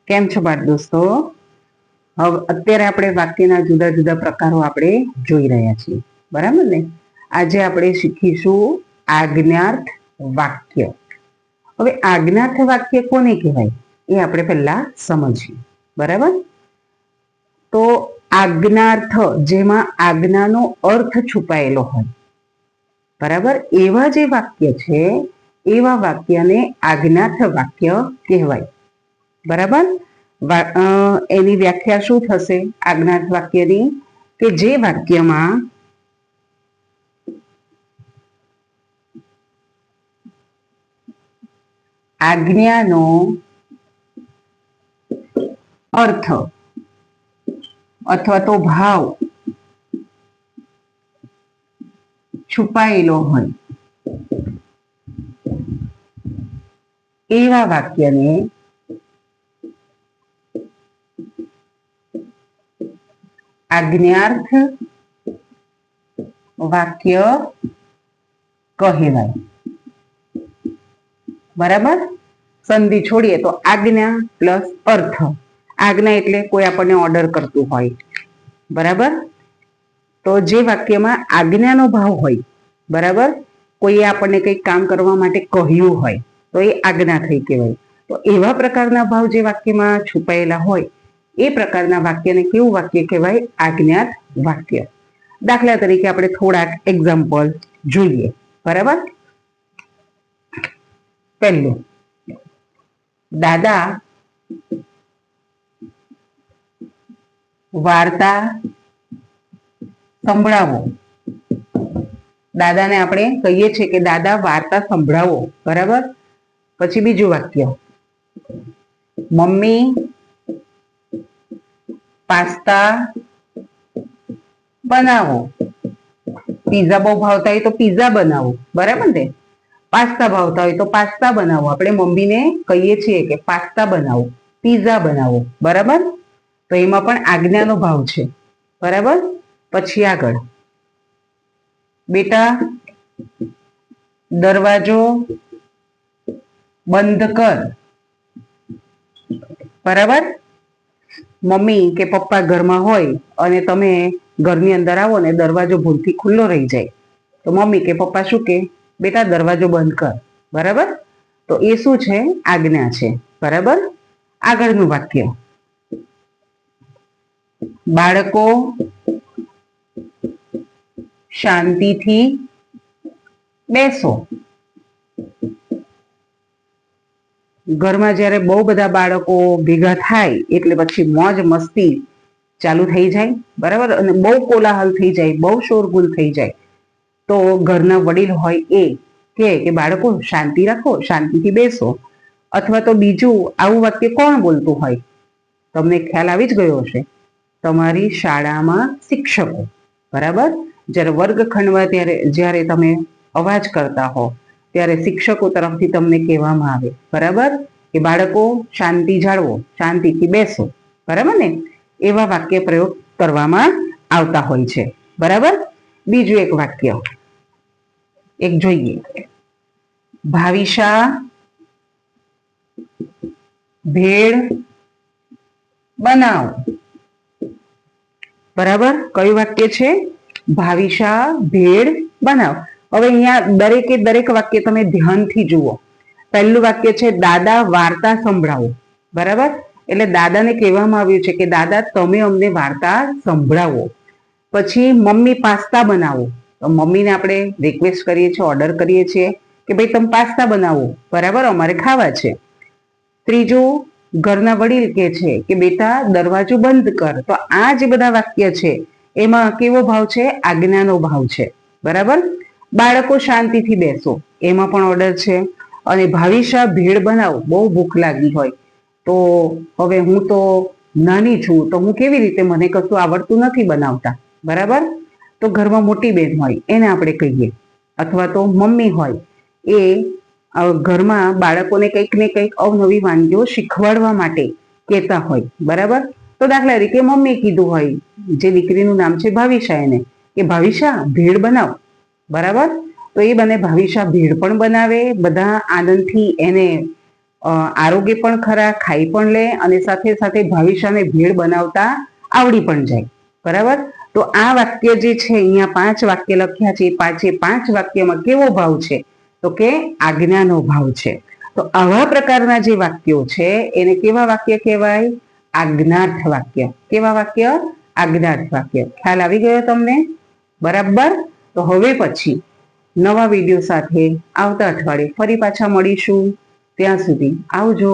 કેમ છો બાળ દોસ્તો? હવે અત્યારે આપણે વાક્યના જુદા જુદા પ્રકારો આપણે જોઈ રહ્યા છીએ, બરાબર ને? આજે આપણે શીખીશું આજ્ઞાર્થ વાક્ય. હવે આજ્ઞાર્થ વાક્ય કોને કહેવાય એ આપણે પહેલા સમજીએ, બરાબર? તો આજ્ઞાર્થ, જેમાં આજ્ઞાનો અર્થ છુપાયેલો હોય, બરાબર, એવા જે વાક્ય છે એવા વાક્યને આજ્ઞાર્થ વાક્ય કહેવાય, બરાબર? એની વ્યાખ્યા શું થશે આજ્ઞાર્થ વાક્યની? કે જે વાક્યમાં આજ્ઞાનો અર્થ અથવા તો ભાવ છુપાયેલો હોય એવા વાક્યને આજ્ઞાર્થ વાક્ય કહેવાય, બરાબર? સંધિ છોડીએ તો આજ્ઞા પ્લસ અર્થ. આજ્ઞા એટલે કોઈ આપણને ઓર્ડર કરતું હોય, બરાબર? તો જે વાક્યમાં આજ્ઞાનો ભાવ હોય, બરાબર, કોઈએ આપણને કંઈક કામ કરવા માટે કહ્યું હોય તો એ આજ્ઞા થઈ કહેવાય. તો એવા પ્રકારના ભાવ જે વાક્યમાં છુપાયેલા હોય એ પ્રકારના વાક્યને કેવું વાક્ય કહેવાય? આજ્ઞાર્થ વાક્ય. દાખલા તરીકે આપણે થોડાક એક્ઝામ્પલ જોઈએ, બરાબર? પહેલું, દાદા વાર્તા સંભળાવો. દાદાને આપણે કહીએ છીએ કે દાદા વાર્તા સંભળાવો, બરાબર? પછી બીજું વાક્ય, મમ્મી પાસ્તા બનાવો. પીઝા બહુ ભાવતા હોય તો પીઝા બનાવો, બરાબર ને? પાસ્તા ભાવતા હોય તો પાસ્તા બનાવો. આપણે મમ્મીને કહીએ છીએ કે પાસ્તા બનાવો, પીઝા બનાવો, બરાબર? તો એમાં પણ આજ્ઞાનો ભાવ છે, બરાબર? પછી આગળ, બેટા દરવાજો બંધ કર. બરાબર? મમ્મી કે પપ્પા ઘરમાં હોય અને તમે ઘરની અંદર આવો ને દરવાજો ભૂલથી ખુલ્લો રહી જાય તો મમ્મી કે પપ્પા શું કે? બેટા દરવાજો બંધ કર, બરાબર? તો એ શું છે? આજ્ઞા છે, બરાબર? આગળનું વાક્ય, બાળકો શાંતિથી બેસો. ઘરમાં જ્યારે બહુ બધા બાળકો ભેગા થાય એટલે પછી મોજ મસ્તી ચાલુ થઈ જાય, બરાબર? અને બહુ કોલાહલ થઈ જાય, બહુ શોરગુલ થઈ જાય તો ઘરના વડીલ હોય એ કે બાળકો શાંતિ રાખો, શાંતિથી બેસો. અથવા તો બીજું આવું વાક્ય કોણ બોલતું હોય? તમને ખ્યાલ આવી જ ગયો હશે, તમારી શાળામાં શિક્ષકો, બરાબર? જ્યારે વર્ગખંડમાં જ્યારે તમે અવાજ કરતા હો ત્યારે શિક્ષકો તરફથી તમને કહેવામાં આવે, બરાબર, કે બાળકો શાંતિ જાળવો, શાંતિથી બેસો, બરાબર ને? એવા વાક્ય પ્રયોગ કરવામાં આવતા હોય છે, બરાબર? બીજું એક વાક્ય એક જોઈએ, ભાવિશા ભેળ બનાવો. બરાબર? કયું વાક્ય છે? ભાવિશા ભેળ બનાવો. હવે અહીંયા દરેકે દરેક વાક્ય તમે ધ્યાનથી જુઓ. પહેલું વાક્ય છે દાદા વાર્તા સંભળાવો, બરાબર? એટલે દાદાને કહેવામાં આવ્યું છે કે દાદા તમે અમને વાર્તા સંભળાવો. પછી મમ્મી પાસ્તા બનાવો, તો મમ્મીને આપણે રિક્વેસ્ટ કરીએ છીએ, ઓર્ડર કરીએ છીએ કે ભાઈ તમે પાસ્તા બનાવો, બરાબર, અમારે ખાવા છે. ત્રીજું, ઘરના વડીલ કે છે કે બેટા દરવાજો બંધ કર. તો આ જે બધા વાક્ય છે એમાં કેવો ભાવ છે? આજ્ઞાનો ભાવ છે, બરાબર? બાળકો શાંતિથી બેસો, એમાં પણ ઓર્ડર છે. અને ભાવિશા ભેળ બનાવો, બહુ ભૂખ લાગી હોય તો હવે હું તો નાની છું તો હું કેવી રીતે, મને કશું આવડતું નથી બનાવતા, બરાબર? તો ઘરમાં મોટી બેન હોય એને આપણે કહીએ, અથવા તો મમ્મી હોય એ ઘરમાં બાળકોને કંઈક ને કંઈક અવનવી વાનગીઓ શીખવાડવા માટે કહેતા હોય, બરાબર? તો દાખલા તરીકે મમ્મીએ કીધું હોય, જે દીકરીનું નામ છે ભાવિશા, એને કે ભાવિશા ભેળ બનાવ, બરાબર? તો એ બને ભાવિશા ભેળ પણ બનાવે, બધા આનંદથી એને આરોગ્ય પણ ખરા, ખાઈ પણ લે અને સાથે સાથે ભાવિશાને ભેળ બનાવતા આવડી પણ જાય. બરાબર. તો આ વાક્ય જે છે, અહીંયા 5 વાક્ય લખ્યા છે, એ 5 વાક્યમાં કેવો ભાવ છે? તો કે આજ્ઞાનો ભાવ છે. તો આવા પ્રકારના જે વાક્યો છે એને કેવા વાક્ય કહેવાય? આજ્ઞાર્થ વાક્ય. કેવા વાક્ય? આજ્ઞાર્થ વાક્ય. ખ્યાલ આવી ગયો તમને? બરાબર. તો હવે પછી નવા વિડીયો સાથે આવતા અઠવાડિયે ફરી પાછા મળીશું. ત્યાં સુધી આવજો.